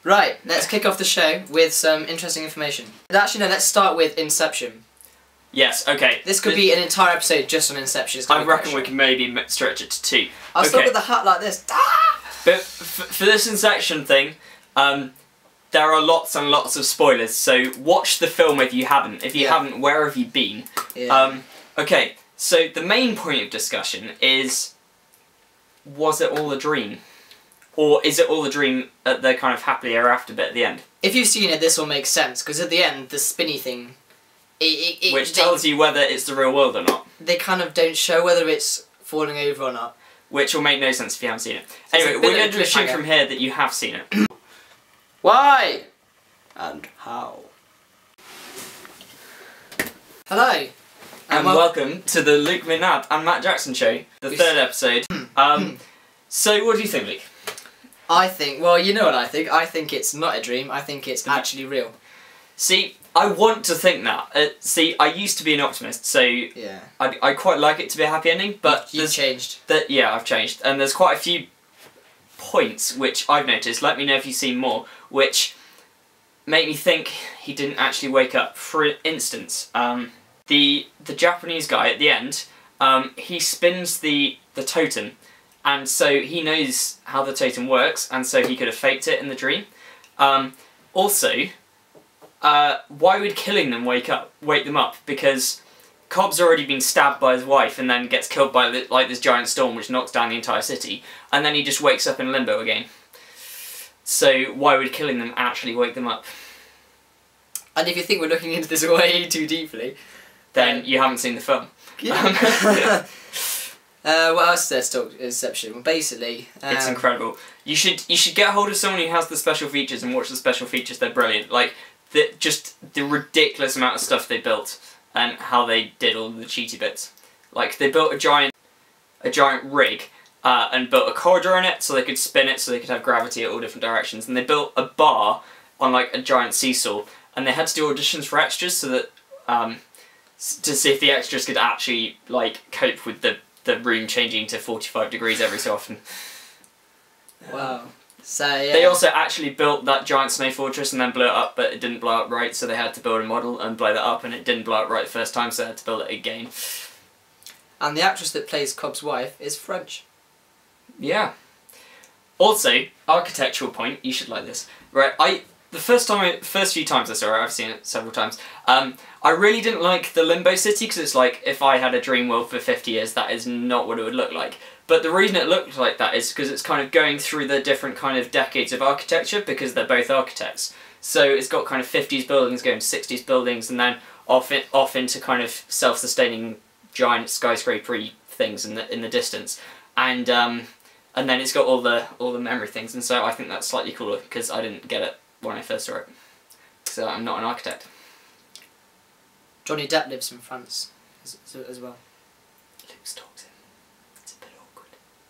Right, let's kick off the show with some interesting information. Actually, no, let's start with Inception. Yes, okay. This could be an entire episode just on Inception. I reckon we can maybe stretch it to 2. I'll start with the hat like this. Ah! But for this Inception thing, there are lots and lots of spoilers, so watch the film if you haven't. If you haven't, where have you been? Yeah. Okay, so the main point of discussion is, was it all a dream? Or is it all a dream at the kind of happily ever after bit at the end? If you've seen it, this will make sense, because at the end, the spinny thing... Which tells you whether it's the real world or not. They kind of don't show whether it's falling over or not. Which will make no sense if you haven't seen it. Anyway, we're going to assume from here that you have seen it. Why? And how? Hello. And welcome to the Luke Minad and Matt Jackson Show, the 3rd episode. So what do you think, Luke? I think, well, you know what I think. I think it's not a dream. I think it's actually real. See, I want to think that. See, I used to be an optimist, so yeah, I quite like it to be a happy ending, but you've changed. Yeah, I've changed, and there's quite a few points which I've noticed. Let me know if you've seen more, which make me think he didn't actually wake up. For instance, the Japanese guy at the end, he spins the totem, and so he knows how the totem works, and so he could have faked it in the dream. Also, why would killing them wake them up? Because Cobb's already been stabbed by his wife and then gets killed by like this giant storm which knocks down the entire city, and then he just wakes up in limbo again. So why would killing them actually wake them up? And if you think we're looking into this way too deeply, then you haven't seen the film. Yeah. What else is there to talk Inception? Well, basically, it's incredible. You should get hold of someone who has the special features and watch the special features. They're brilliant. Like just the ridiculous amount of stuff they built and how they did all the cheaty bits. Like they built a giant rig and built a corridor in it so they could spin it so they could have gravity at all different directions. And they built a bar on like a giant seesaw, and they had to do auditions for extras so that to see if the extras could actually like cope with the room changing to 45 degrees every so often. Wow. So yeah. They also actually built that giant snow fortress and then blew it up, but it didn't blow up right, so they had to build a model and blow that up, and it didn't blow up right the first time, so they had to build it again. And the actress that plays Cobb's wife is French. Yeah. Also, architectural point, you should like this. Right, the first few times I saw it, I've seen it several times, I really didn't like the Limbo City, because it's like, if I had a dream world for 50 years, that is not what it would look like. But the reason it looked like that is because it's kind of going through the different kind of decades of architecture, because they're both architects. So it's got kind of 50s buildings going to 60s buildings, and then off into kind of self-sustaining giant skyscraper-y things in the distance. And then it's got all the memory things, and so I think that's slightly cooler, because I didn't get it when I first saw it. So I'm not an architect. Johnny Depp lives in France as well. Luke's talks in